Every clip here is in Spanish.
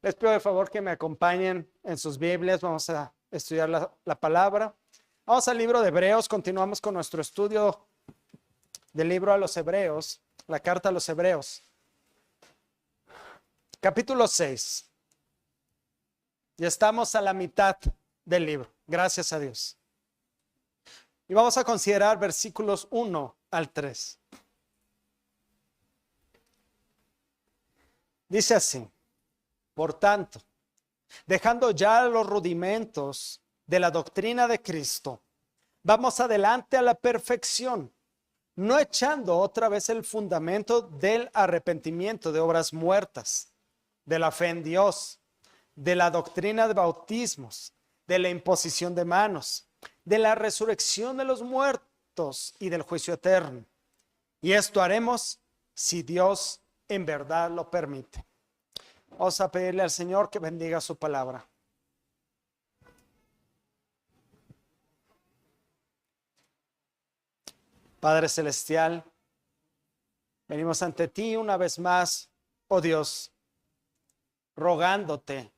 Les pido de favor que me acompañen en sus Biblias. Vamos a estudiar la palabra. Vamos al libro de Hebreos. Continuamos con nuestro estudio del libro a los Hebreos, la carta a los Hebreos. Capítulo 6. Ya estamos a la mitad del libro. Gracias a Dios. Y vamos a considerar versículos 1 al 3. Dice así: por tanto, dejando ya los rudimentos de la doctrina de Cristo, vamos adelante a la perfección, no echando otra vez el fundamento del arrepentimiento de obras muertas, de la fe en Dios, de la doctrina de bautismos, de la imposición de manos, de la resurrección de los muertos y del juicio eterno. Y esto haremos si Dios en verdad lo permite. Vamos a pedirle al Señor que bendiga su palabra. Padre Celestial, venimos ante ti una vez más, oh Dios, rogándote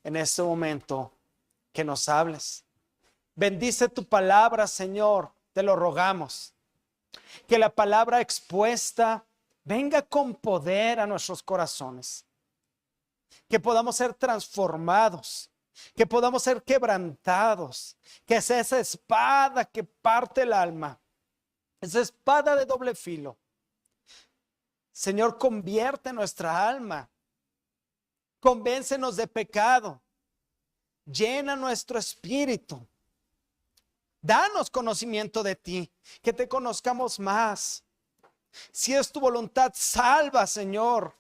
en este momento que nos hables. Bendice tu palabra, Señor, te lo rogamos. Que la palabra expuesta venga con poder a nuestros corazones. Que podamos ser transformados, que podamos ser quebrantados, que sea esa espada que parte el alma, esa espada de doble filo. Señor, convierte nuestra alma, convéncenos de pecado, llena nuestro espíritu, danos conocimiento de ti, que te conozcamos más. Si es tu voluntad, salva, Señor.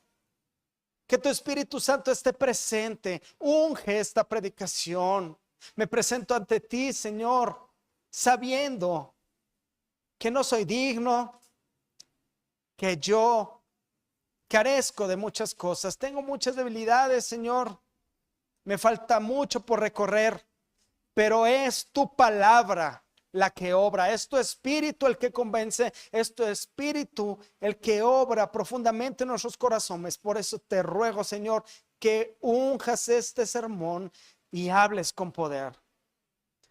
Que tu Espíritu Santo esté presente, unge esta predicación. Me presento ante ti, Señor, sabiendo que no soy digno, que yo carezco de muchas cosas, tengo muchas debilidades, Señor, me falta mucho por recorrer, pero es tu palabra la que obra, es tu espíritu el que convence, es tu espíritu el que obra profundamente en nuestros corazones. Por eso te ruego, Señor, que unjas este sermón y hables con poder.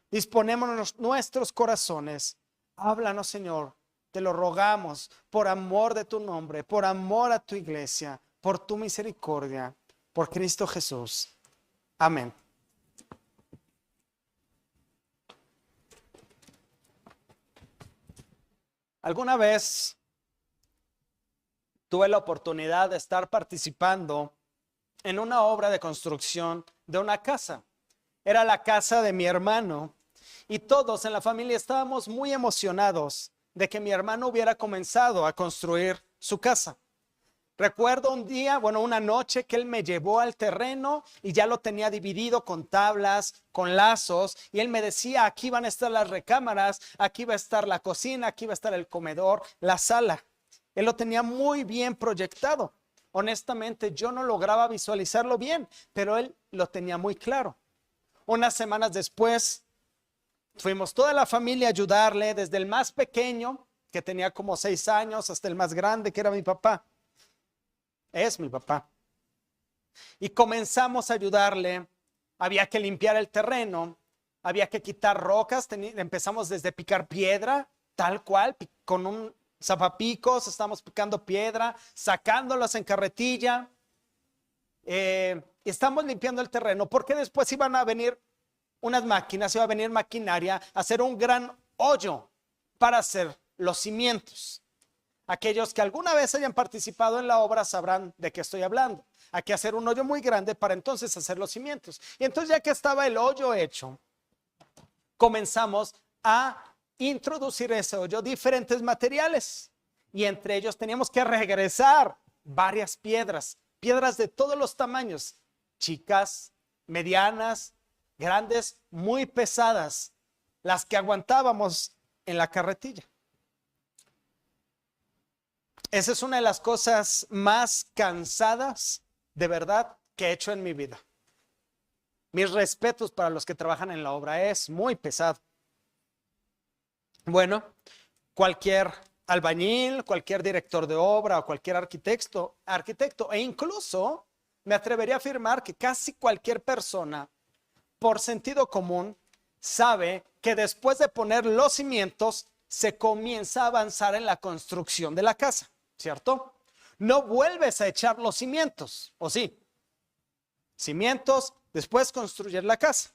Disponémonos nuestros corazones, háblanos, Señor, te lo rogamos por amor de tu nombre, por amor a tu iglesia, por tu misericordia, por Cristo Jesús. Amén. Alguna vez tuve la oportunidad de estar participando en una obra de construcción de una casa. Era la casa de mi hermano y todos en la familia estábamos muy emocionados de que mi hermano hubiera comenzado a construir su casa. Recuerdo un día, una noche que él me llevó al terreno y ya lo tenía dividido con tablas, con lazos, y él me decía: aquí van a estar las recámaras, aquí va a estar la cocina, aquí va a estar el comedor, la sala. Él lo tenía muy bien proyectado. Honestamente, yo no lograba visualizarlo bien, pero él lo tenía muy claro. Unas semanas después, fuimos toda la familia a ayudarle, desde el más pequeño, que tenía como 6 años, hasta el más grande, que era mi papá. Es mi papá. Y comenzamos a ayudarle. Había que limpiar el terreno, había que quitar rocas. Empezamos desde picar piedra, tal cual, con un zapapicos, estamos picando piedra, sacándolas en carretilla. Estamos limpiando el terreno porque después iban a venir unas máquinas, iba a venir maquinaria a hacer un gran hoyo para hacer los cimientos. Aquellos que alguna vez hayan participado en la obra sabrán de qué estoy hablando. Hay que hacer un hoyo muy grande para entonces hacer los cimientos. Y entonces, ya que estaba el hoyo hecho, comenzamos a introducir ese hoyo diferentes materiales. Y entre ellos teníamos que regresar varias piedras, piedras de todos los tamaños, chicas, medianas, grandes, muy pesadas, las que aguantábamos en la carretilla. Esa es una de las cosas más cansadas, de verdad, que he hecho en mi vida. Mis respetos para los que trabajan en la obra, es muy pesado. Bueno, cualquier albañil, cualquier director de obra o cualquier arquitecto e incluso me atrevería a afirmar que casi cualquier persona, por sentido común, sabe que después de poner los cimientos, se comienza a avanzar en la construcción de la casa, ¿cierto? No vuelves a echar los cimientos, ¿o sí? Cimientos, después construir la casa.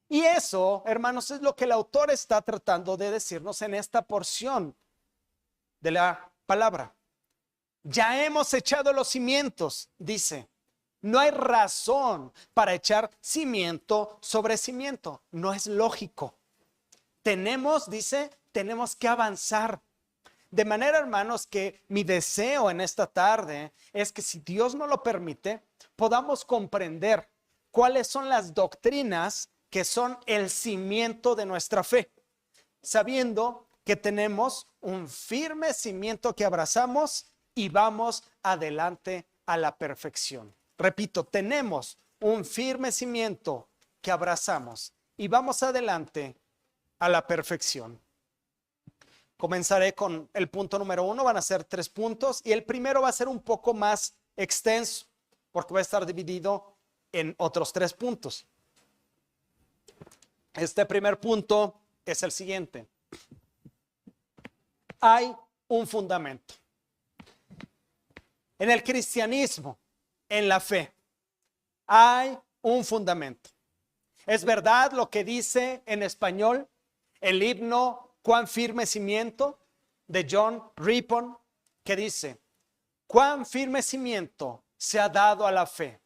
Y eso, hermanos, es lo que el autor está tratando de decirnos en esta porción de la palabra. Ya hemos echado los cimientos, dice. No hay razón para echar cimiento sobre cimiento. No es lógico. Dice, tenemos que avanzar. De manera, hermanos, que mi deseo en esta tarde es que, si Dios nos lo permite, podamos comprender cuáles son las doctrinas que son el cimiento de nuestra fe, sabiendo que tenemos un firme cimiento que abrazamos y vamos adelante a la perfección. Repito, tenemos un firme cimiento que abrazamos y vamos adelante a la perfección. Comenzaré con el punto número 1, van a ser 3 puntos y el primero va a ser un poco más extenso porque va a estar dividido en otros 3 puntos. Este primer punto es el siguiente. Hay un fundamento. En el cristianismo, en la fe, hay un fundamento. Es verdad lo que dice en español el himno Cuán firme cimiento de John Ripon, que dice: cuán firme cimiento se ha dado a la fe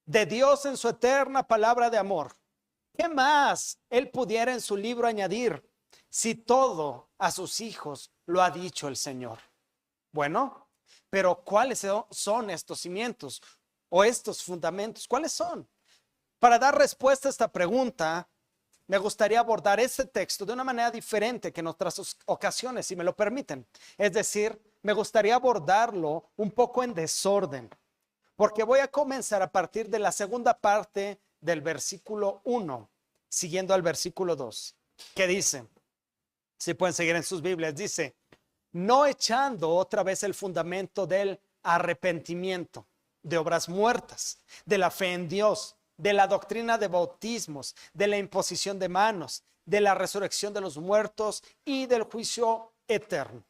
de Dios en su eterna palabra de amor. ¿Qué más él pudiera en su libro añadir, si todo a sus hijos lo ha dicho el Señor? Bueno, pero ¿cuáles son estos cimientos o estos fundamentos? ¿Cuáles son? Para dar respuesta a esta pregunta, me gustaría abordar este texto de una manera diferente que en otras ocasiones, si me lo permiten. Es decir, me gustaría abordarlo un poco en desorden, porque voy a comenzar a partir de la segunda parte del versículo 1, siguiendo al versículo 2, que dice, si pueden seguir en sus Biblias, dice: no echando otra vez el fundamento del arrepentimiento, de obras muertas, de la fe en Dios, de la doctrina de bautismos, de la imposición de manos, de la resurrección de los muertos y del juicio eterno.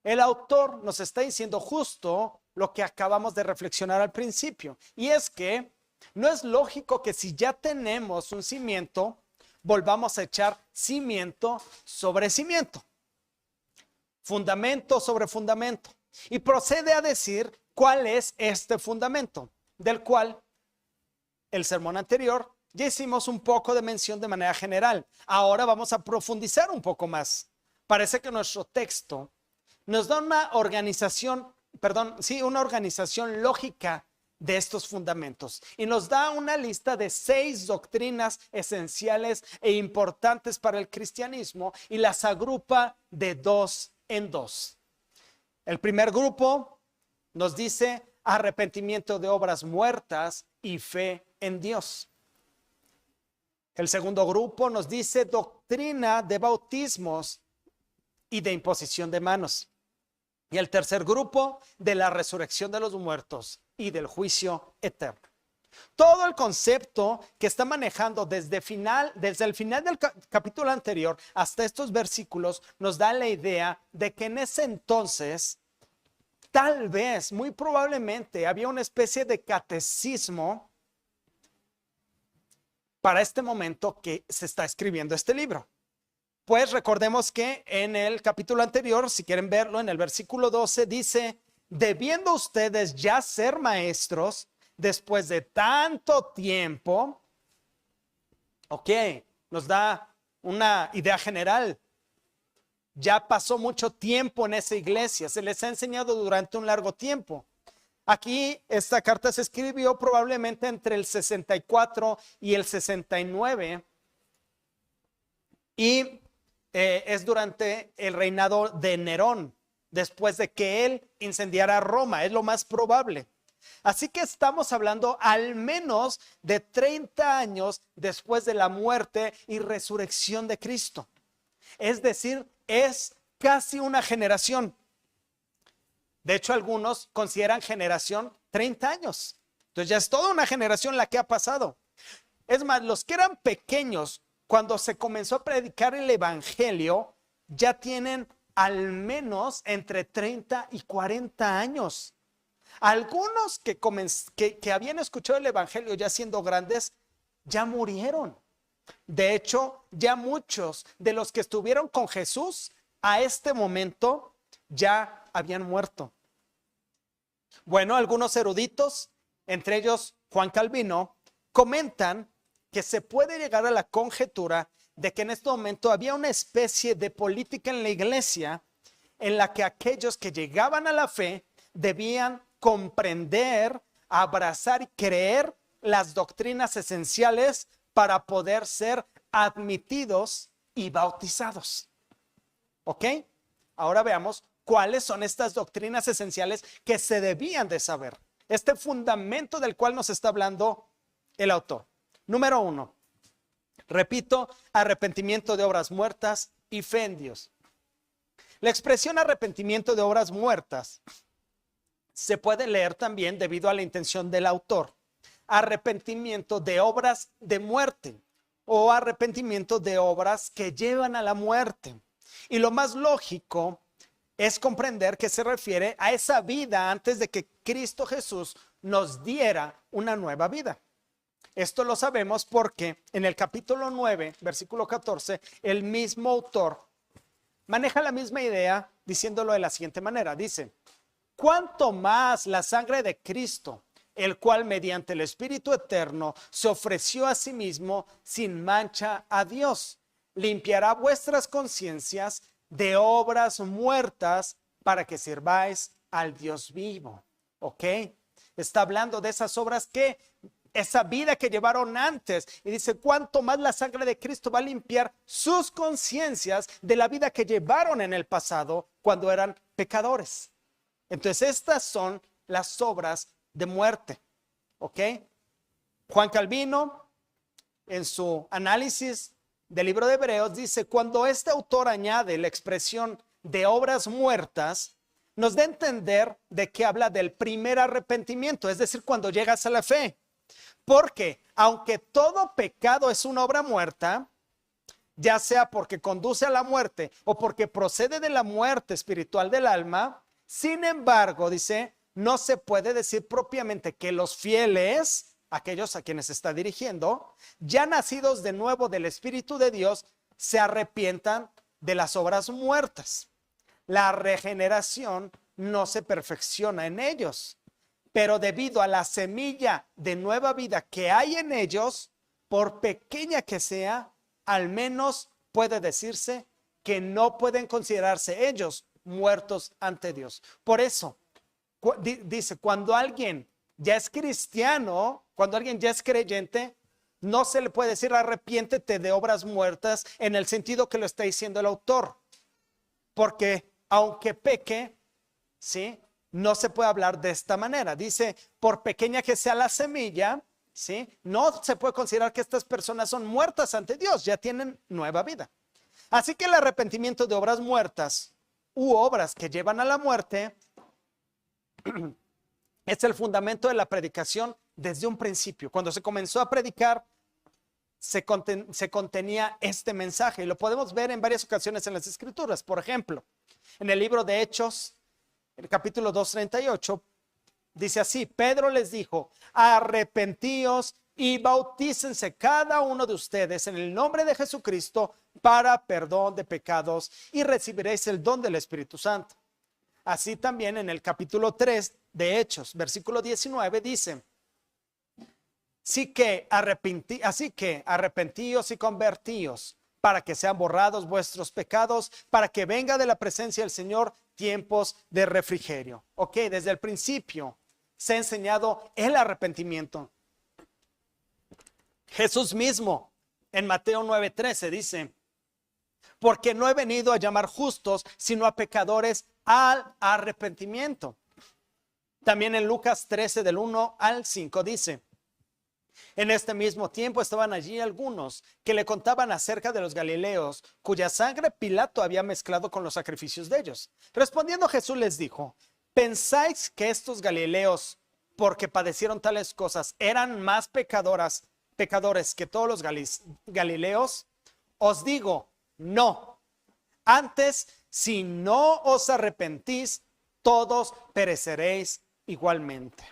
El autor nos está diciendo justo lo que acabamos de reflexionar al principio, y es que no es lógico que, si ya tenemos un cimiento, volvamos a echar cimiento sobre cimiento, fundamento sobre fundamento, y procede a decir cuál es este fundamento, del cual el sermón anterior ya hicimos un poco de mención de manera general. Ahora vamos a profundizar un poco más. Parece que nuestro texto nos da una organización lógica de estos fundamentos y nos da una lista de 6 doctrinas esenciales e importantes para el cristianismo y las agrupa de 2 en 2. El primer grupo nos dice arrepentimiento de obras muertas y fe en Dios. El segundo grupo nos dice doctrina de bautismos y de imposición de manos. Y el tercer grupo, de la resurrección de los muertos y del juicio eterno. Todo el concepto que está manejando desde el final del capítulo anterior hasta estos versículos nos da la idea de que en ese entonces, tal vez, muy probablemente, había una especie de catecismo para este momento que se está escribiendo este libro. Pues recordemos que en el capítulo anterior, si quieren verlo, en el versículo 12 dice: debiendo ustedes ya ser maestros después de tanto tiempo. Ok, nos da una idea general. Ya pasó mucho tiempo en esa iglesia, se les ha enseñado durante un largo tiempo. Aquí esta carta se escribió probablemente entre el 64 y el 69 y es durante el reinado de Nerón, después de que él incendiara Roma, es lo más probable. Así que estamos hablando al menos de 30 años después de la muerte y resurrección de Cristo. Es decir, es casi una generación. De hecho, algunos consideran generación 30 años. Entonces ya es toda una generación la que ha pasado. Es más, los que eran pequeños cuando se comenzó a predicar el evangelio ya tienen al menos entre 30 y 40 años. Algunos que habían escuchado el evangelio ya siendo grandes, ya murieron. De hecho, ya muchos de los que estuvieron con Jesús a este momento ya habían muerto. Bueno, algunos eruditos, entre ellos Juan Calvino, comentan que se puede llegar a la conjetura de que en este momento había una especie de política en la iglesia en la que aquellos que llegaban a la fe debían comprender, abrazar y creer las doctrinas esenciales para poder ser admitidos y bautizados. ¿Ok? Ahora veamos cuáles son estas doctrinas esenciales que se debían de saber. Este fundamento del cual nos está hablando el autor. Número 1. Repito, arrepentimiento de obras muertas y fe en Dios. La expresión arrepentimiento de obras muertas se puede leer también, debido a la intención del autor, arrepentimiento de obras de muerte o arrepentimiento de obras que llevan a la muerte. Y lo más lógico es comprender que se refiere a esa vida antes de que Cristo Jesús nos diera una nueva vida. Esto lo sabemos porque en el capítulo 9, versículo 14, el mismo autor maneja la misma idea diciéndolo de la siguiente manera. Dice, cuanto más la sangre de Cristo, el cual mediante el Espíritu Eterno se ofreció a sí mismo sin mancha a Dios, limpiará vuestras conciencias de obras muertas para que sirváis al Dios vivo. ¿Ok? Está hablando de esas obras esa vida que llevaron antes. Y dice, cuánto más la sangre de Cristo va a limpiar sus conciencias de la vida que llevaron en el pasado cuando eran pecadores. Entonces estas son las obras de muerte. ¿Ok? Juan Calvino, en su análisis del libro de Hebreos, dice, cuando este autor añade la expresión de obras muertas, nos da a entender de que habla del primer arrepentimiento, es decir, cuando llegas a la fe. Porque aunque todo pecado es una obra muerta, ya sea porque conduce a la muerte o porque procede de la muerte espiritual del alma, sin embargo, dice, no se puede decir propiamente que los fieles, aquellos a quienes está dirigiendo, ya nacidos de nuevo del Espíritu de Dios, se arrepientan de las obras muertas. La regeneración no se perfecciona en ellos, pero debido a la semilla de nueva vida que hay en ellos, por pequeña que sea, al menos puede decirse que no pueden considerarse ellos muertos ante Dios. Por eso, dice, cuando alguien ya es cristiano, cuando alguien ya es creyente, no se le puede decir arrepiéntete de obras muertas en el sentido que lo está diciendo el autor. Porque aunque peque, ¿sí?, no se puede hablar de esta manera. Dice, por pequeña que sea la semilla, ¿sí?, no se puede considerar que estas personas son muertas ante Dios, ya tienen nueva vida. Así que el arrepentimiento de obras muertas u obras que llevan a la muerte es el fundamento de la predicación desde un principio. Cuando se comenzó a predicar, se contenía este mensaje y lo podemos ver en varias ocasiones en las Escrituras. Por ejemplo, en el libro de Hechos, el capítulo 2:38, dice así, Pedro les dijo, arrepentíos y bautícense cada uno de ustedes en el nombre de Jesucristo para perdón de pecados y recibiréis el don del Espíritu Santo. Así también en el capítulo 3 de Hechos, versículo 19 dice, así que arrepentíos y convertíos para que sean borrados vuestros pecados, para que venga de la presencia del Señor tiempos de refrigerio. Ok, desde el principio se ha enseñado el arrepentimiento. Jesús mismo en Mateo 9:13 dice, porque no he venido a llamar justos, sino a pecadores al arrepentimiento. También en Lucas 13 del 1 al 5 dice, en este mismo tiempo estaban allí algunos que le contaban acerca de los galileos, cuya sangre Pilato había mezclado con los sacrificios de ellos. Respondiendo Jesús les dijo, ¿pensáis que estos galileos porque padecieron tales cosas, eran más pecadores que todos los galileos? Os digo, no. Antes, si no os arrepentís, todos pereceréis igualmente.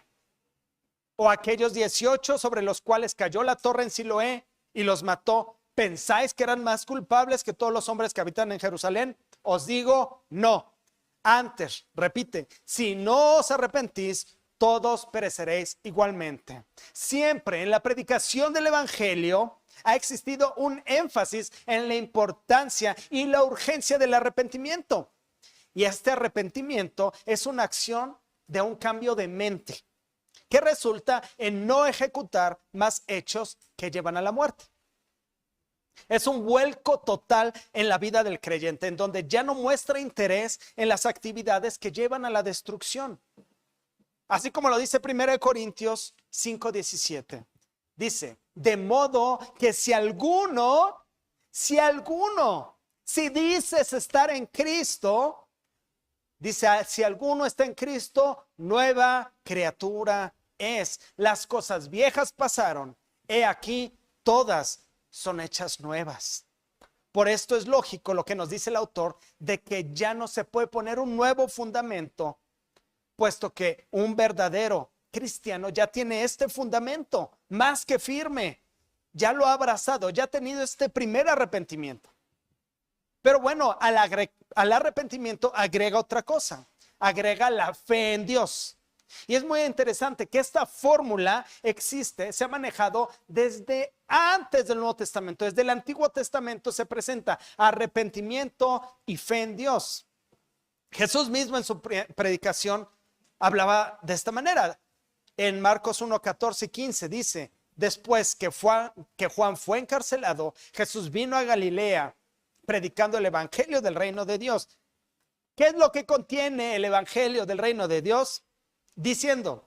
O aquellos 18 sobre los cuales cayó la torre en Siloé y los mató, ¿pensáis que eran más culpables que todos los hombres que habitan en Jerusalén? Os digo, no. Antes, repite, si no os arrepentís, todos pereceréis igualmente. Siempre en la predicación del evangelio ha existido un énfasis en la importancia y la urgencia del arrepentimiento. Y este arrepentimiento es una acción de un cambio de mente que resulta en no ejecutar más hechos que llevan a la muerte. Es un vuelco total en la vida del creyente, en donde ya no muestra interés en las actividades que llevan a la destrucción. Así como lo dice 1 Corintios 5:17. Dice, de modo que si dices estar en Cristo, dice, si alguno está en Cristo, nueva criatura es. Las cosas viejas pasaron, he aquí, todas son hechas nuevas. Por esto es lógico lo que nos dice el autor de que ya no se puede poner un nuevo fundamento, puesto que un verdadero cristiano ya tiene este fundamento más que firme, ya lo ha abrazado, ya ha tenido este primer arrepentimiento. Pero bueno, al arrepentimiento agrega otra cosa, agrega la fe en Dios. Y es muy interesante que esta fórmula existe, se ha manejado desde antes del Nuevo Testamento. Desde el Antiguo Testamento se presenta arrepentimiento y fe en Dios. Jesús mismo en su predicación hablaba de esta manera. En Marcos 1, 14 y 15 dice, después que Juan fue encarcelado, Jesús vino a Galilea predicando el evangelio del reino de Dios. ¿Qué es lo que contiene el evangelio del reino de Dios? Diciendo,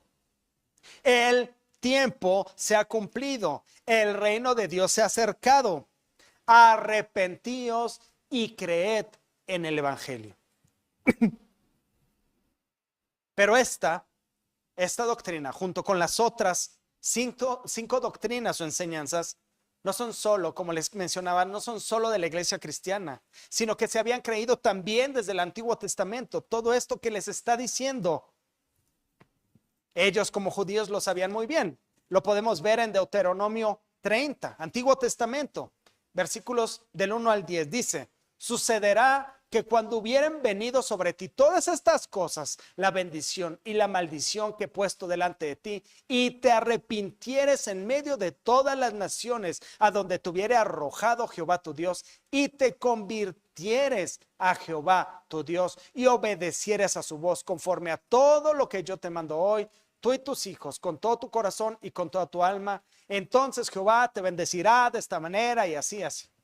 el tiempo se ha cumplido, el reino de Dios se ha acercado, arrepentíos y creed en el evangelio. Pero esta doctrina, junto con las otras cinco doctrinas o enseñanzas, no son solo, como les mencionaba, no son solo de la iglesia cristiana, sino que se habían creído también desde el Antiguo Testamento. Todo esto que les está diciendo, ellos como judíos lo sabían muy bien. Lo podemos ver en Deuteronomio 30, Antiguo Testamento, versículos del 1 al 10. Dice, sucederá que cuando hubieren venido sobre ti todas estas cosas, la bendición y la maldición que he puesto delante de ti, y te arrepintieres en medio de todas las naciones a donde te hubiere arrojado Jehová tu Dios, y te convirtieres a Jehová tu Dios, y obedecieres a su voz conforme a todo lo que yo te mando hoy, tú y tus hijos, con todo tu corazón y con toda tu alma, entonces Jehová te bendecirá de esta manera y así.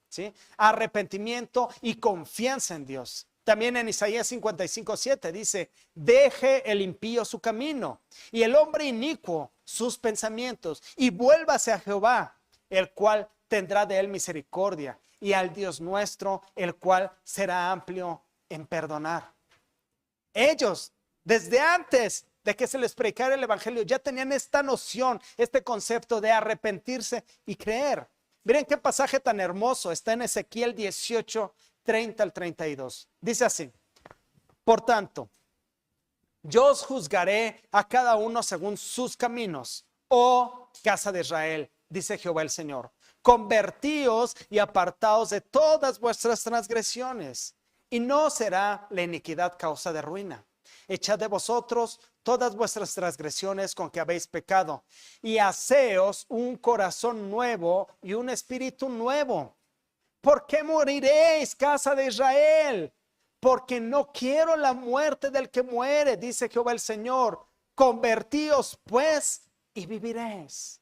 ¿Sí? Arrepentimiento y confianza en Dios. También en Isaías 55:7 dice, deje el impío su camino y el hombre inicuo sus pensamientos y vuélvase a Jehová, el cual tendrá de él misericordia, y al Dios nuestro, el cual será amplio en perdonar. Ellos, desde antes de que se les predicara el evangelio, ya tenían esta noción, este concepto de arrepentirse y creer. Miren qué pasaje tan hermoso está en Ezequiel 18, 30 al 32. Dice así, por tanto, yo os juzgaré a cada uno según sus caminos, oh casa de Israel, dice Jehová el Señor. Convertíos y apartaos de todas vuestras transgresiones, y no será la iniquidad causa de ruina. Echad de vosotros todas vuestras transgresiones con que habéis pecado, y haceos un corazón nuevo y un espíritu nuevo. ¿Por qué moriréis, casa de Israel? Porque no quiero la muerte del que muere, dice Jehová el Señor. Convertíos pues y viviréis.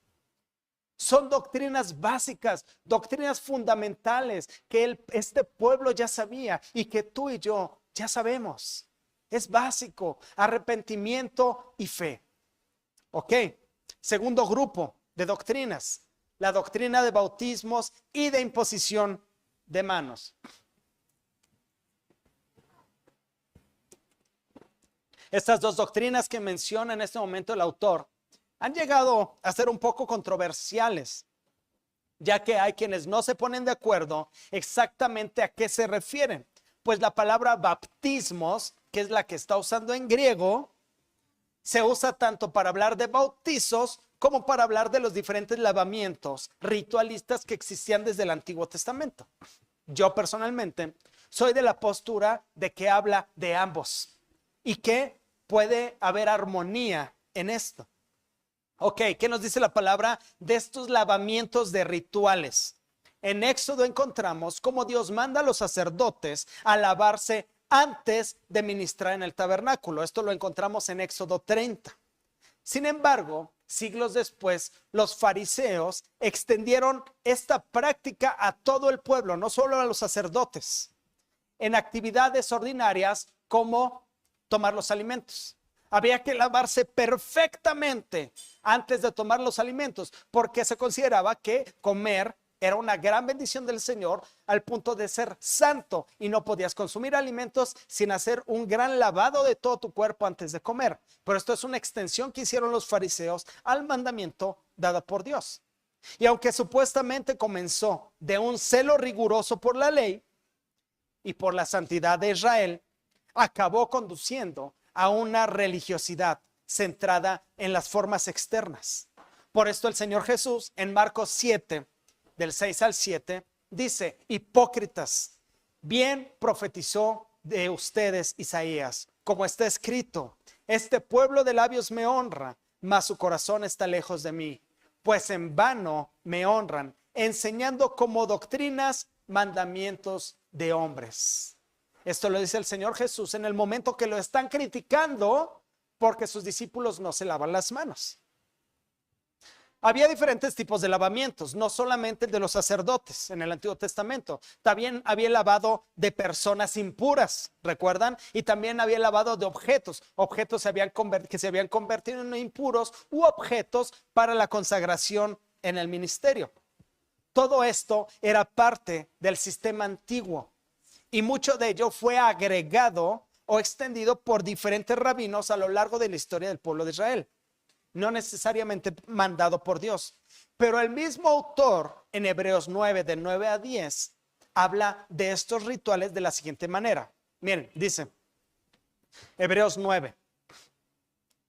Son doctrinas básicas, doctrinas fundamentales que este pueblo ya sabía y que tú y yo ya sabemos. Es básico, arrepentimiento y fe. Ok, segundo grupo de doctrinas, la doctrina de bautismos y de imposición de manos. Estas dos doctrinas que menciona en este momento el autor han llegado a ser un poco controversiales, ya que hay quienes no se ponen de acuerdo exactamente a qué se refieren. Pues la palabra baptismos, que es la que está usando en griego, se usa tanto para hablar de bautizos como para hablar de los diferentes lavamientos ritualistas que existían desde el Antiguo Testamento. Yo personalmente soy de la postura de que habla de ambos y que puede haber armonía en esto. Ok, ¿qué nos dice la palabra de estos lavamientos de rituales? En Éxodo encontramos cómo Dios manda a los sacerdotes a lavarse antes de ministrar en el tabernáculo. Esto lo encontramos en Éxodo 30. Sin embargo, siglos después, los fariseos extendieron esta práctica a todo el pueblo, no solo a los sacerdotes, en actividades ordinarias como tomar los alimentos. Había que lavarse perfectamente antes de tomar los alimentos, porque se consideraba que comer era una gran bendición del Señor al punto de ser santo, y no podías consumir alimentos sin hacer un gran lavado de todo tu cuerpo antes de comer. Pero esto es una extensión que hicieron los fariseos al mandamiento dado por Dios. Y aunque supuestamente comenzó de un celo riguroso por la ley y por la santidad de Israel, acabó conduciendo a una religiosidad centrada en las formas externas. Por esto el Señor Jesús en Marcos 7, del 6 al 7, dice: hipócritas, bien profetizó de ustedes Isaías, como está escrito: este pueblo de labios me honra, mas su corazón está lejos de mí, pues en vano me honran, enseñando como doctrinas mandamientos de hombres. Esto lo dice el Señor Jesús en el momento que lo están criticando porque sus discípulos no se lavan las manos. Había diferentes tipos de lavamientos, no solamente el de los sacerdotes en el Antiguo Testamento. También había el lavado de personas impuras, ¿recuerdan? Y también había el lavado de objetos que se habían convertido en impuros, u objetos para la consagración en el ministerio. Todo esto era parte del sistema antiguo, y mucho de ello fue agregado o extendido por diferentes rabinos a lo largo de la historia del pueblo de Israel. No necesariamente mandado por Dios, pero el mismo autor en Hebreos 9, del 9 a 10, habla de estos rituales de la siguiente manera. Miren, dice Hebreos 9,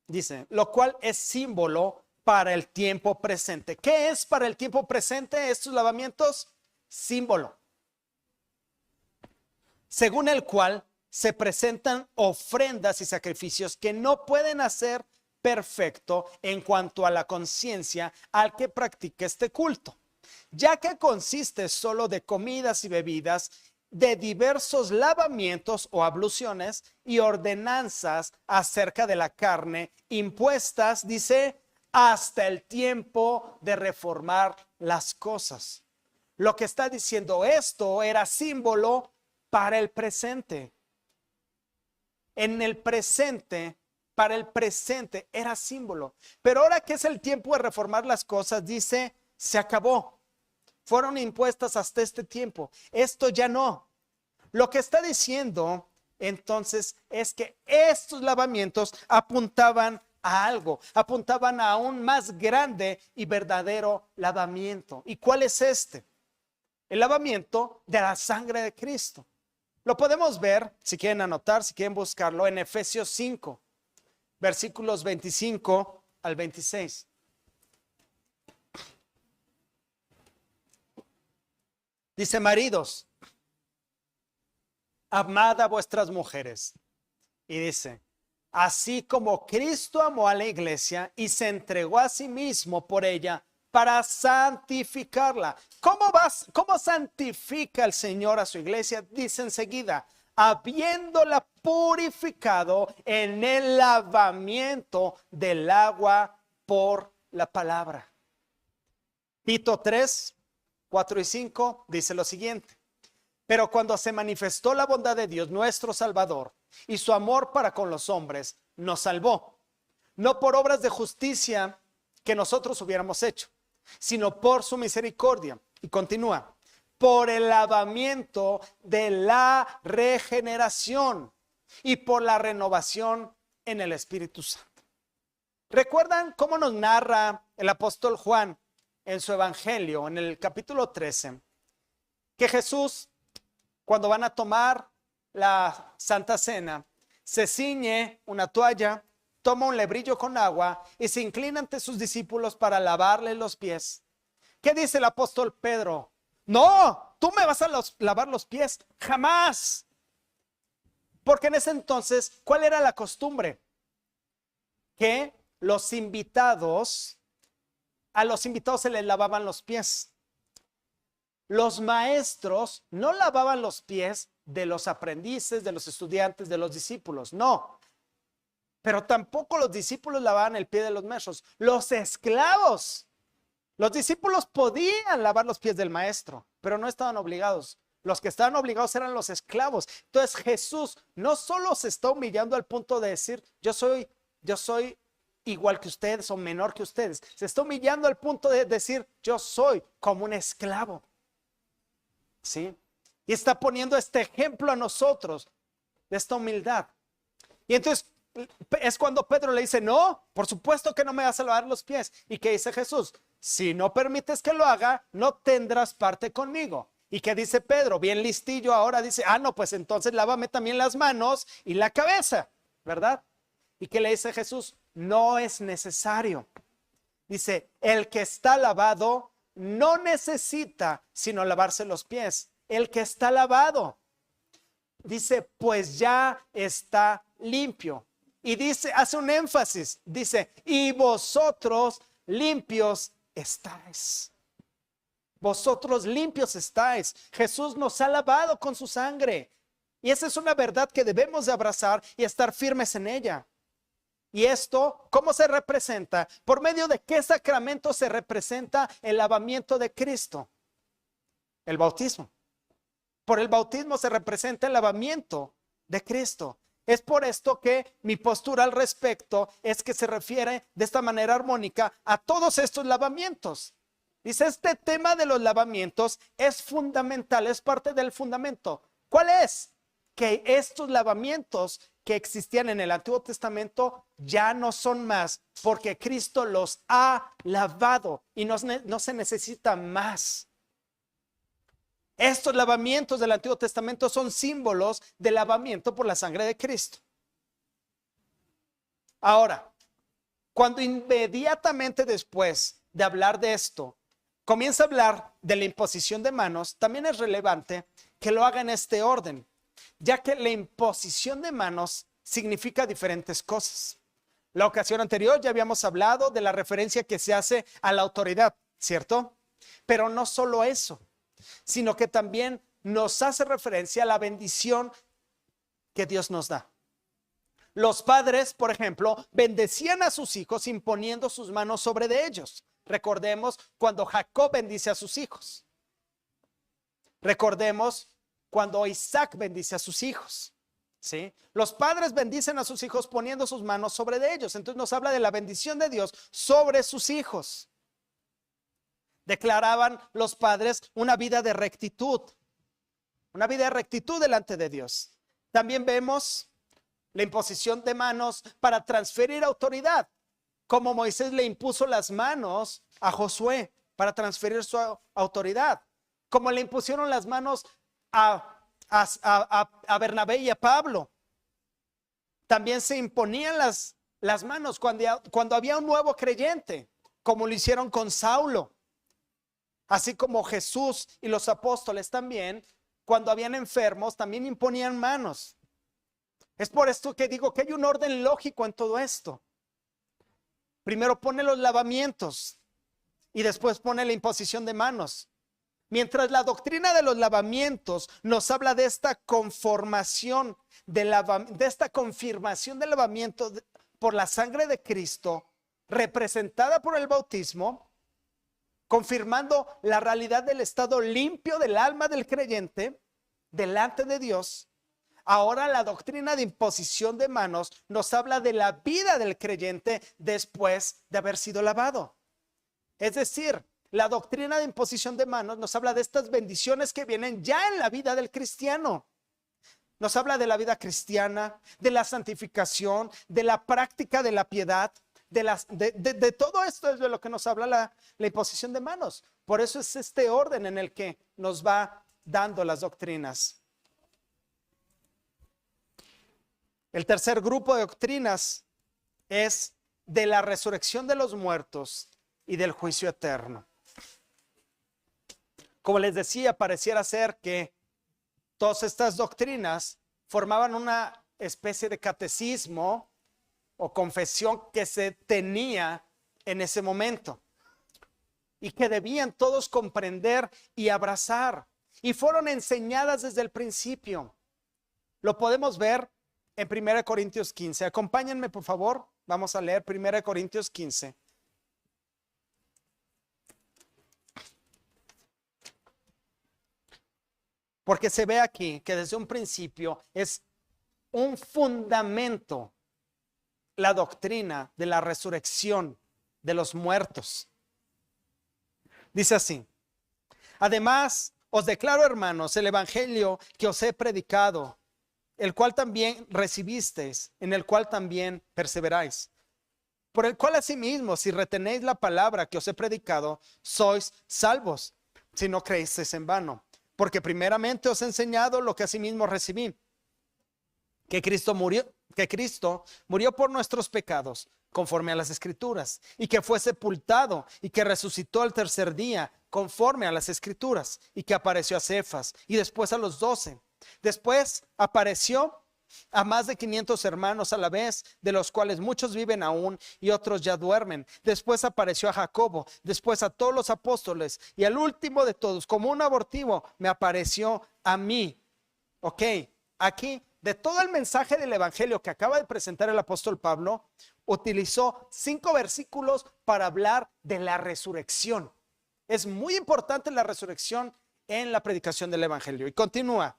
dice: lo cual es símbolo para el tiempo presente. ¿Qué es para el tiempo presente estos lavamientos? Símbolo, según el cual se presentan ofrendas y sacrificios que no pueden hacer perfecto en cuanto a la conciencia al que practica este culto, ya que consiste solo de comidas y bebidas, de diversos lavamientos o abluciones y ordenanzas acerca de la carne impuestas, dice, hasta el tiempo de reformar las cosas. Lo que está diciendo, esto era símbolo para el presente. En el presente, para el presente era símbolo. Pero ahora que es el tiempo de reformar las cosas, dice, se acabó. Fueron impuestas hasta este tiempo. Esto ya no. Lo que está diciendo entonces es que estos lavamientos apuntaban a algo, apuntaban a un más grande y verdadero lavamiento. ¿Y cuál es este? El lavamiento de la sangre de Cristo. Lo podemos ver, si quieren anotar, si quieren buscarlo, en Efesios 5. Versículos 25 al 26. Dice: maridos, amad a vuestras mujeres. Y dice: así como Cristo amó a la iglesia y se entregó a sí mismo por ella para santificarla. ¿Cómo santifica el Señor a su iglesia? Dice enseguida: habiéndola purificado en el lavamiento del agua por la palabra. Tito 3, 4 y 5 dice lo siguiente: pero cuando se manifestó la bondad de Dios nuestro Salvador y su amor para con los hombres, nos salvó, no por obras de justicia que nosotros hubiéramos hecho, sino por su misericordia. Y continúa: por el lavamiento de la regeneración y por la renovación en el Espíritu Santo. ¿Recuerdan cómo nos narra el apóstol Juan en su evangelio, en el capítulo 13? Que Jesús, cuando van a tomar la Santa Cena, se ciñe una toalla, toma un lebrillo con agua y se inclina ante sus discípulos para lavarle los pies. ¿Qué dice el apóstol Pedro? No, tú me vas a lavar los pies, jamás. Porque en ese entonces, ¿cuál era la costumbre? Que a los invitados se les lavaban los pies. Los maestros no lavaban los pies de los aprendices, de los estudiantes, de los discípulos, no. Pero tampoco los discípulos lavaban el pie de los maestros. Los esclavos, los discípulos podían lavar los pies del maestro, pero no estaban obligados. Los que estaban obligados eran los esclavos. Entonces Jesús no solo se está humillando al punto de decir, yo soy igual que ustedes o menor que ustedes. Se está humillando al punto de decir, yo soy como un esclavo. ¿Sí? Y está poniendo este ejemplo a nosotros de esta humildad. Y entonces es cuando Pedro le dice, no, por supuesto que no me vas a lavar los pies. ¿Y qué dice Jesús? Si no permites que lo haga, no tendrás parte conmigo. ¿Y qué dice Pedro? Bien listillo ahora dice, no, pues entonces lávame también las manos y la cabeza, ¿verdad? ¿Y qué le dice Jesús? No es necesario. Dice, el que está lavado no necesita sino lavarse los pies. El que está lavado, dice, pues ya está limpio. Y dice, hace un énfasis, dice, y vosotros limpios estáis. Vosotros limpios estáis. Jesús nos ha lavado con su sangre. Y esa es una verdad que debemos de abrazar y estar firmes en ella. Y esto, ¿cómo se representa? ¿Por medio de qué sacramento se representa el lavamiento de Cristo? El bautismo. Por el bautismo se representa el lavamiento de Cristo. Es por esto que mi postura al respecto es que se refiere de esta manera armónica a todos estos lavamientos. Dice, este tema de los lavamientos es fundamental, es parte del fundamento. ¿Cuál es? Que estos lavamientos que existían en el Antiguo Testamento ya no son más, porque Cristo los ha lavado y no se necesita más. Estos lavamientos del Antiguo Testamento son símbolos de lavamiento por la sangre de Cristo. Ahora, cuando inmediatamente después de hablar de esto, comienza a hablar de la imposición de manos, también es relevante que lo haga en este orden, ya que la imposición de manos significa diferentes cosas. La ocasión anterior ya habíamos hablado de la referencia que se hace a la autoridad, ¿cierto? Pero no solo eso, sino que también nos hace referencia a la bendición que Dios nos da. Los padres, por ejemplo, bendecían a sus hijos imponiendo sus manos sobre de ellos. Recordemos cuando Jacob bendice a sus hijos. Recordemos cuando Isaac bendice a sus hijos. ¿Sí? Los padres bendicen a sus hijos poniendo sus manos sobre de ellos. Entonces nos habla de la bendición de Dios sobre sus hijos. Declaraban los padres una vida de rectitud delante de Dios. También vemos la imposición de manos para transferir autoridad, como Moisés le impuso las manos a Josué para transferir su autoridad, como le impusieron las manos a Bernabé y a Pablo. También se imponían las manos cuando había un nuevo creyente, como lo hicieron con Saulo. Así como Jesús y los apóstoles también, cuando habían enfermos, también imponían manos. Es por esto que digo que hay un orden lógico en todo esto. Primero pone los lavamientos y después pone la imposición de manos. Mientras la doctrina de los lavamientos nos habla de esta conformación, de esta confirmación del lavamiento por la sangre de Cristo, representada por el bautismo, confirmando la realidad del estado limpio del alma del creyente delante de Dios. Ahora la doctrina de imposición de manos nos habla de la vida del creyente después de haber sido lavado. Es decir, la doctrina de imposición de manos nos habla de estas bendiciones que vienen ya en la vida del cristiano. Nos habla de la vida cristiana, de la santificación, de la práctica de la piedad, de todo esto es de lo que nos habla la imposición de manos. Por eso es este orden en el que nos va dando las doctrinas. El tercer grupo de doctrinas es de la resurrección de los muertos y del juicio eterno. Como les decía, pareciera ser que todas estas doctrinas formaban una especie de catecismo o confesión que se tenía en ese momento y que debían todos comprender y abrazar, y fueron enseñadas desde el principio. Lo podemos ver en 1 Corintios 15. Acompáñenme, por favor. Vamos a leer 1 Corintios 15. Porque se ve aquí que desde un principio es un fundamento la doctrina de la resurrección de los muertos. Dice así: además, os declaro, hermanos, el evangelio que os he predicado, el cual también recibisteis, en el cual también perseveráis, por el cual asimismo, si retenéis la palabra que os he predicado, sois salvos, si no creísteis en vano. Porque primeramente os he enseñado lo que asimismo recibí, que Cristo murió por nuestros pecados, conforme a las Escrituras, y que fue sepultado y que resucitó al tercer día, conforme a las Escrituras, y que apareció a Cefas y después a los 12. Después apareció a más de 500 hermanos a la vez, de los cuales muchos viven aún y otros ya duermen. Después apareció a Jacobo, después a todos los apóstoles, y al último de todos, como un abortivo, me apareció a mí. Ok, aquí de todo el mensaje del evangelio que acaba de presentar el apóstol Pablo, utilizó 5 versículos para hablar de la resurrección. Es muy importante la resurrección en la predicación del evangelio. Y continúa: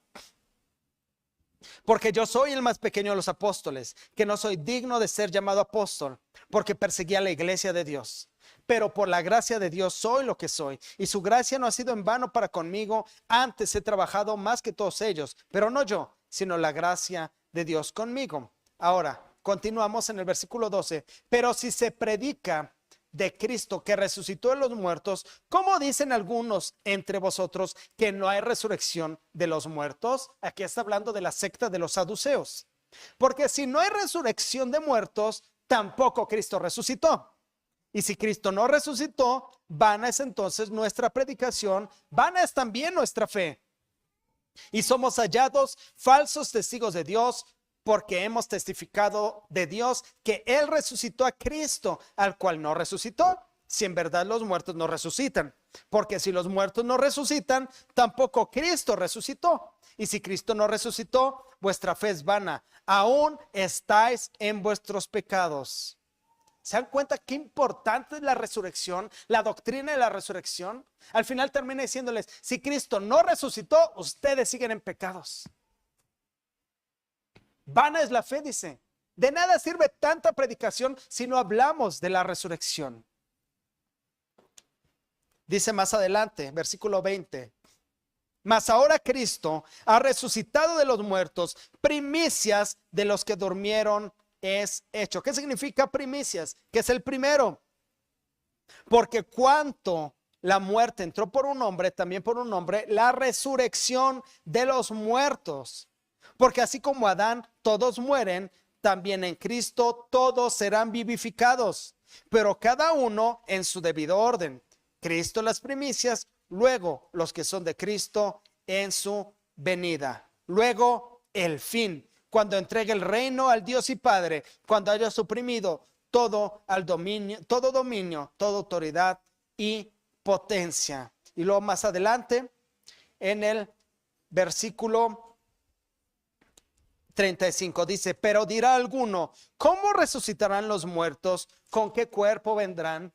porque yo soy el más pequeño de los apóstoles, que no soy digno de ser llamado apóstol, porque perseguí a la iglesia de Dios. Pero por la gracia de Dios soy lo que soy, y su gracia no ha sido en vano para conmigo. Antes he trabajado más que todos ellos, pero no yo, sino la gracia de Dios conmigo. Ahora, continuamos en el versículo 12. Pero si se predica de Cristo que resucitó de los muertos, ¿cómo dicen algunos entre vosotros que no hay resurrección de los muertos? Aquí está hablando de la secta de los saduceos. Porque si no hay resurrección de muertos, tampoco Cristo resucitó. Y si Cristo no resucitó, vana es entonces nuestra predicación, vana es también nuestra fe. Y somos hallados falsos testigos de Dios, porque hemos testificado de Dios que Él resucitó a Cristo, al cual no resucitó, si en verdad los muertos no resucitan. Porque si los muertos no resucitan, tampoco Cristo resucitó. Y si Cristo no resucitó, vuestra fe es vana, aún estáis en vuestros pecados. ¿Se dan cuenta qué importante es la resurrección, la doctrina de la resurrección? Al final termina diciéndoles: si Cristo no resucitó, ustedes siguen en pecados. Vana es la fe, dice. De nada sirve tanta predicación si no hablamos de la resurrección. Dice más adelante, versículo 20: mas ahora Cristo ha resucitado de los muertos, primicias de los que durmieron es hecho. ¿Qué significa primicias? Que es el primero. Porque cuanto la muerte entró por un hombre, también por un hombre la resurrección de los muertos. Porque así como Adán todos mueren, también en Cristo todos serán vivificados, pero cada uno en su debido orden. Cristo las primicias, luego los que son de Cristo en su venida, luego el fin, cuando entregue el reino al Dios y Padre, cuando haya suprimido todo dominio, toda autoridad y potencia. Y luego más adelante, en el versículo 35 dice: pero dirá alguno, ¿cómo resucitarán los muertos? ¿Con qué cuerpo vendrán?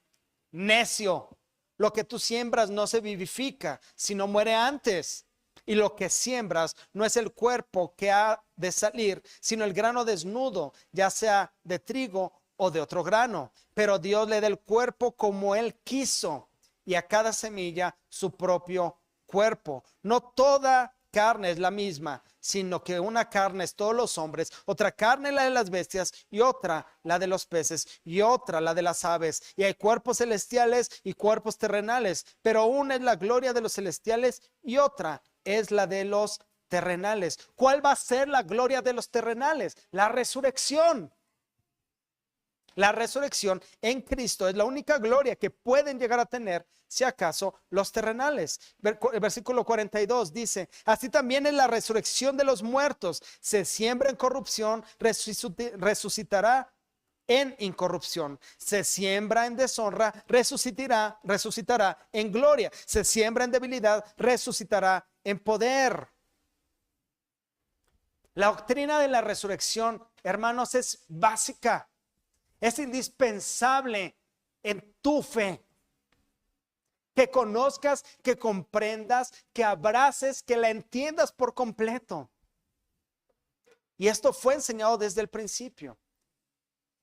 Necio, lo que tú siembras no se vivifica, sino muere antes. Y lo que siembras no es el cuerpo que ha de salir, sino el grano desnudo, ya sea de trigo o de otro grano. Pero Dios le da el cuerpo como Él quiso, y a cada semilla su propio cuerpo. No toda carne es la misma, sino que una carne es todos los hombres, otra carne la de las bestias, y otra la de los peces, y otra la de las aves. Y hay cuerpos celestiales y cuerpos terrenales, pero una es la gloria de los celestiales y otra es la de los terrenales. ¿Cuál va a ser la gloria de los terrenales? La resurrección. La resurrección en Cristo es la única gloria que pueden llegar a tener, si acaso, los terrenales. El versículo 42 dice: así también en la resurrección de los muertos, se siembra en corrupción, resucitará en incorrupción. Se siembra en deshonra, resucitará en gloria. Se siembra en debilidad, resucitará en poder. La doctrina de la resurrección, hermanos, es básica. Es indispensable en tu fe. Que conozcas, que comprendas, que abraces, que la entiendas por completo. Y esto fue enseñado desde el principio.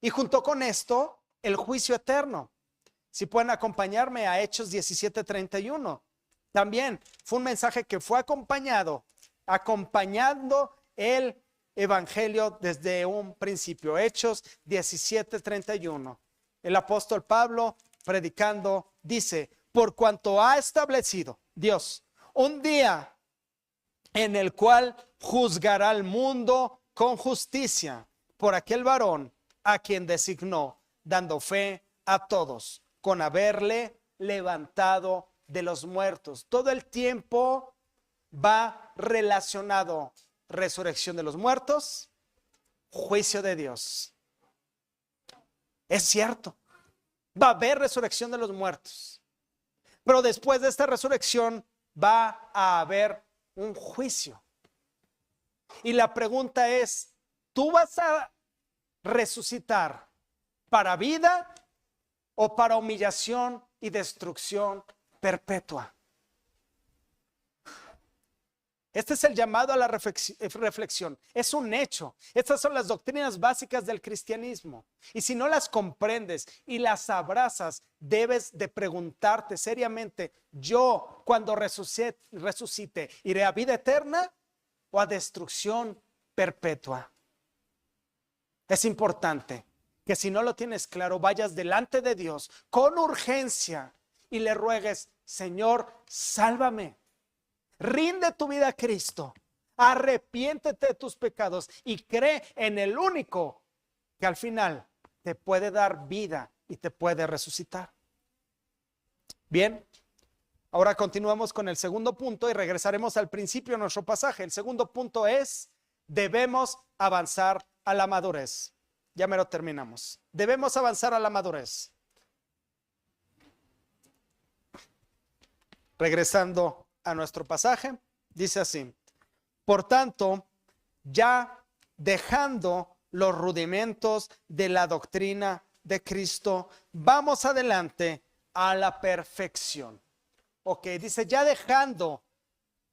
Y junto con esto, el juicio eterno. Si pueden acompañarme a Hechos 17:31. También fue un mensaje que fue acompañando el evangelio desde un principio. Hechos 17:31. El apóstol Pablo, predicando, dice: por cuanto ha establecido Dios un día en el cual juzgará al mundo con justicia por aquel varón a quien designó, dando fe a todos con haberle levantado de los muertos. Todo el tiempo va relacionado: resurrección de los muertos, juicio de Dios. Es cierto, va a haber resurrección de los muertos, pero después de esta resurrección va a haber un juicio. Y la pregunta es: ¿tú vas a resucitar para vida o para humillación y destrucción perpetua? Este es el llamado a la reflexión. Es un hecho. Estas son las doctrinas básicas del cristianismo. Y si no las comprendes y las abrazas, debes de preguntarte seriamente: ¿yo cuando resucite iré a vida eterna o a destrucción perpetua? Es importante que si no lo tienes claro, vayas delante de Dios con urgencia y le ruegues: Señor, sálvame. Rinde tu vida a Cristo, arrepiéntete de tus pecados y cree en el único que al final te puede dar vida y te puede resucitar. Bien, ahora continuamos con el segundo punto y regresaremos al principio de nuestro pasaje. El segundo punto es: debemos avanzar a la madurez. Ya me lo terminamos. Debemos avanzar a la madurez. Regresando a nuestro pasaje, dice así: por tanto, ya dejando los rudimentos de la doctrina de Cristo, vamos adelante a la perfección. Ok, dice ya dejando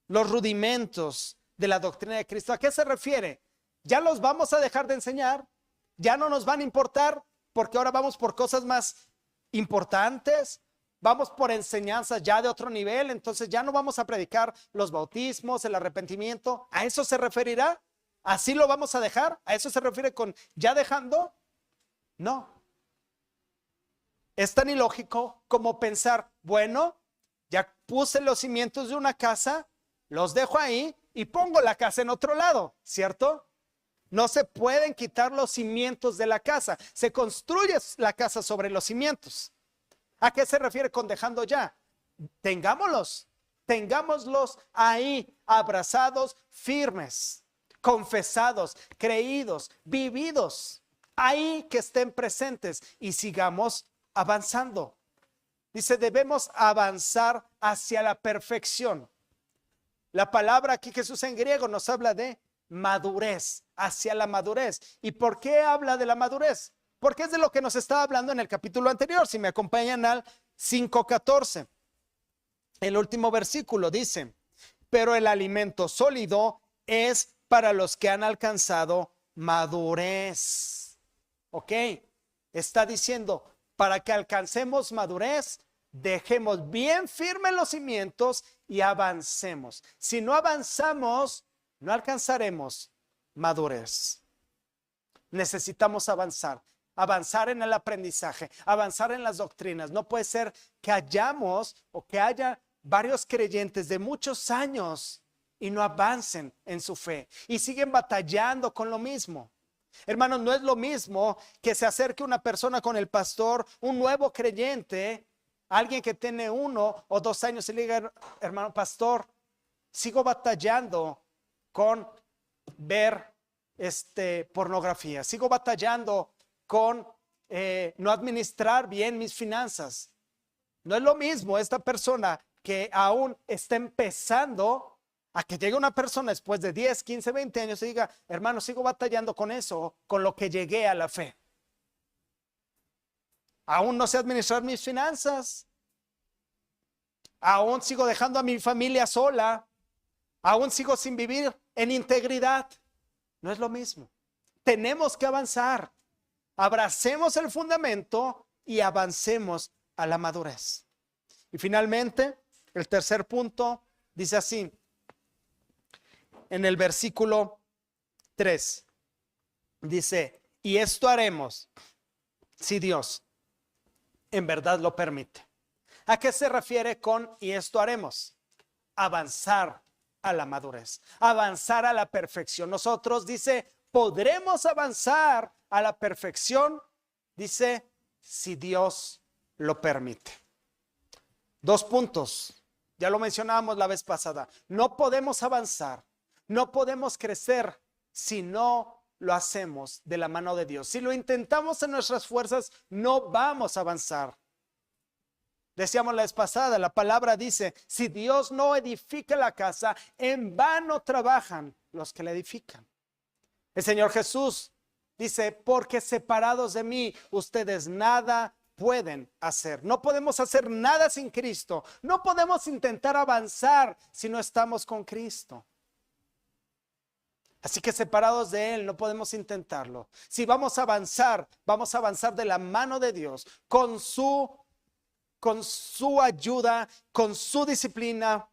los rudimentos de la doctrina de Cristo. ¿A qué se refiere? Ya los vamos a dejar de enseñar, ya no nos van a importar, porque ahora vamos por cosas más importantes. Vamos por enseñanzas ya de otro nivel, entonces ya no vamos a predicar los bautismos, el arrepentimiento. ¿A eso se referirá? ¿Así lo vamos a dejar? ¿A eso se refiere con ya dejando? No. Es tan ilógico como pensar: bueno, ya puse los cimientos de una casa, los dejo ahí y pongo la casa en otro lado, ¿cierto? No se pueden quitar los cimientos de la casa. Se construye la casa sobre los cimientos. ¿A qué se refiere con dejando ya? Tengámoslos ahí, abrazados, firmes, confesados, creídos, vividos, ahí que estén presentes y sigamos avanzando. Dice: debemos avanzar hacia la perfección. La palabra aquí que se usa en griego nos habla de madurez, hacia la madurez. ¿Y por qué habla de la madurez? Porque es de lo que nos estaba hablando en el capítulo anterior. Si me acompañan al 5:14, el último versículo dice: pero el alimento sólido es para los que han alcanzado madurez. Ok, está diciendo: para que alcancemos madurez, dejemos bien firmes los cimientos y avancemos. Si no avanzamos, no alcanzaremos madurez. Necesitamos avanzar. Avanzar en el aprendizaje, avanzar en las doctrinas. No puede ser que hayamos o que haya varios creyentes de muchos años y no avancen en su fe y siguen batallando con lo mismo. Hermanos, no es lo mismo que se acerque una persona con el pastor, un nuevo creyente, alguien que tiene 1 o 2 años y le diga: hermano pastor, sigo batallando con ver pornografía, sigo batallando con no administrar bien mis finanzas. No es lo mismo esta persona que aún está empezando a que llegue una persona después de 10, 15, 20 años y diga: hermano, sigo batallando con eso, con lo que llegué a la fe. Aún no sé administrar mis finanzas. Aún sigo dejando a mi familia sola. Aún sigo sin vivir en integridad. No es lo mismo. Tenemos que avanzar. Abracemos el fundamento y avancemos a la madurez. Y finalmente, el tercer punto dice así, en el versículo 3, dice: y esto haremos si Dios en verdad lo permite. ¿A qué se refiere con y esto haremos? Avanzar a la madurez, avanzar a la perfección. Nosotros, dice, podremos avanzar a la perfección, dice, si Dios lo permite. 2 puntos, ya lo mencionábamos la vez pasada. No podemos avanzar, no podemos crecer si no lo hacemos de la mano de Dios. Si lo intentamos en nuestras fuerzas, no vamos a avanzar. Decíamos la vez pasada, la palabra dice: si Dios no edifica la casa, en vano trabajan los que la edifican. El Señor Jesús dice: porque separados de mí, ustedes nada pueden hacer. No podemos hacer nada sin Cristo. No podemos intentar avanzar si no estamos con Cristo. Así que separados de Él no podemos intentarlo. Si vamos a avanzar de la mano de Dios, con su ayuda, con su disciplina,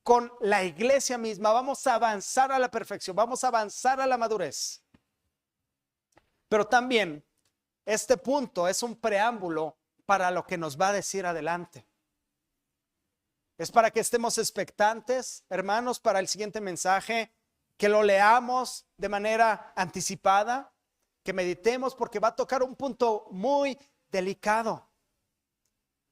con la iglesia misma. Vamos a avanzar a la perfección, vamos a avanzar a la madurez. Pero también este punto es un preámbulo para lo que nos va a decir adelante. Es para que estemos expectantes, hermanos, para el siguiente mensaje, que lo leamos de manera anticipada, que meditemos, porque va a tocar un punto muy delicado.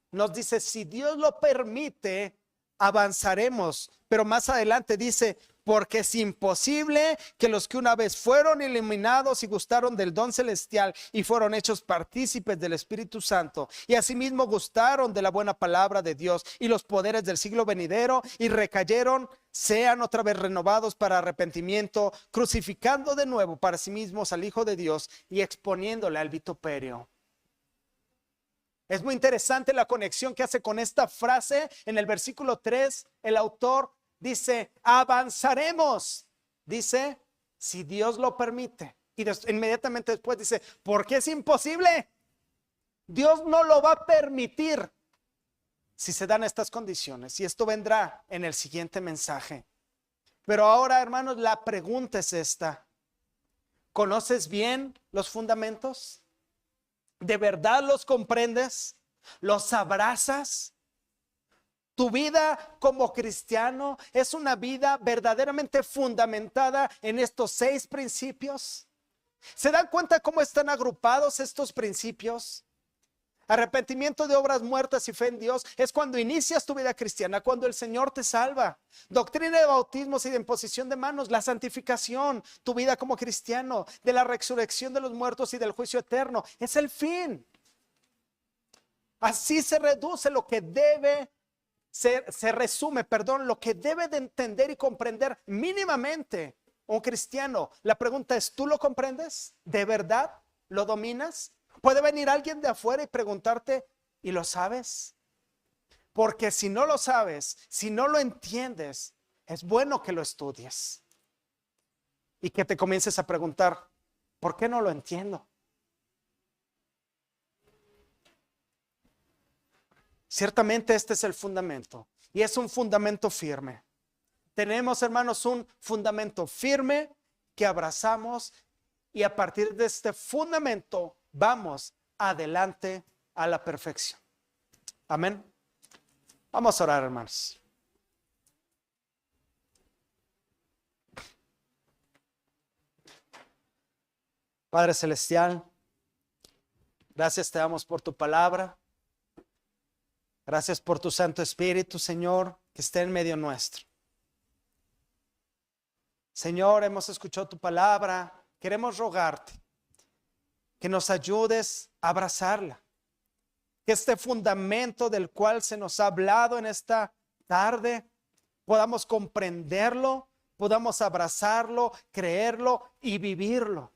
Nos dice: si Dios lo permite, avanzaremos. Pero más adelante dice: porque es imposible que los que una vez fueron iluminados y gustaron del don celestial y fueron hechos partícipes del Espíritu Santo, y asimismo gustaron de la buena palabra de Dios y los poderes del siglo venidero, y recayeron, sean otra vez renovados para arrepentimiento, crucificando de nuevo para sí mismos al Hijo de Dios y exponiéndole al vituperio. Es muy interesante la conexión que hace con esta frase. En el versículo 3, el autor dice: avanzaremos. Dice: si Dios lo permite. Y inmediatamente después dice: porque es imposible. Dios no lo va a permitir si se dan estas condiciones. Y esto vendrá en el siguiente mensaje. Pero ahora, hermanos, la pregunta es esta: ¿conoces bien los fundamentos? ¿De verdad los comprendes? ¿Los abrazas? ¿Tu vida como cristiano es una vida verdaderamente fundamentada en estos 6 principios? ¿Se dan cuenta cómo están agrupados estos principios? Arrepentimiento de obras muertas y fe en Dios es cuando inicias tu vida cristiana, cuando el Señor te salva. Doctrina de bautismos y de imposición de manos, la santificación, tu vida como cristiano, de la resurrección de los muertos y del juicio eterno, es el fin. Así se reduce lo que debe se resume, lo que debe de entender y comprender mínimamente un cristiano. La pregunta es: ¿tú lo comprendes? ¿De verdad lo dominas? Puede venir alguien de afuera y preguntarte: ¿y lo sabes? Porque si no lo sabes, si no lo entiendes, es bueno que lo estudies y que te comiences a preguntar: ¿por qué no lo entiendo? Ciertamente este es el fundamento. y es un fundamento firme. Tenemos, hermanos, un fundamento firme que abrazamos y a partir de este fundamento vamos adelante a la perfección. Amén. Vamos a orar, hermanos. Padre Celestial, gracias te damos por tu palabra. Gracias por tu Santo Espíritu, Señor, que esté en medio nuestro. Señor, hemos escuchado tu palabra. Queremos rogarte que nos ayudes a abrazarla. Que este fundamento del cual se nos ha hablado en esta tarde, podamos comprenderlo, podamos abrazarlo, creerlo y vivirlo.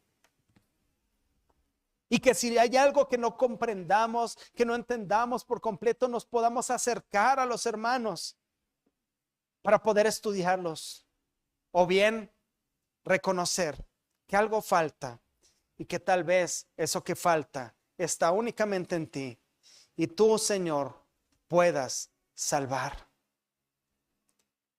Y que si hay algo que no comprendamos, que no entendamos por completo, nos podamos acercar a los hermanos para poder estudiarlos. O bien reconocer que algo falta y que tal vez eso que falta está únicamente en ti. Y tú, Señor, puedas salvar.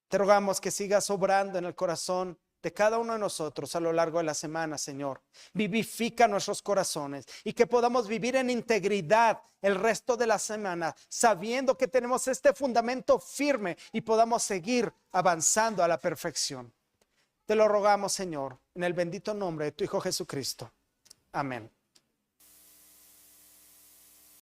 Te rogamos que sigas obrando en el corazón de cada uno de nosotros a lo largo de la semana, Señor. Vivifica nuestros corazones y que podamos vivir en integridad el resto de la semana, sabiendo que tenemos este fundamento firme y podamos seguir avanzando a la perfección. Te lo rogamos, Señor, en el bendito nombre de tu Hijo Jesucristo. Amén.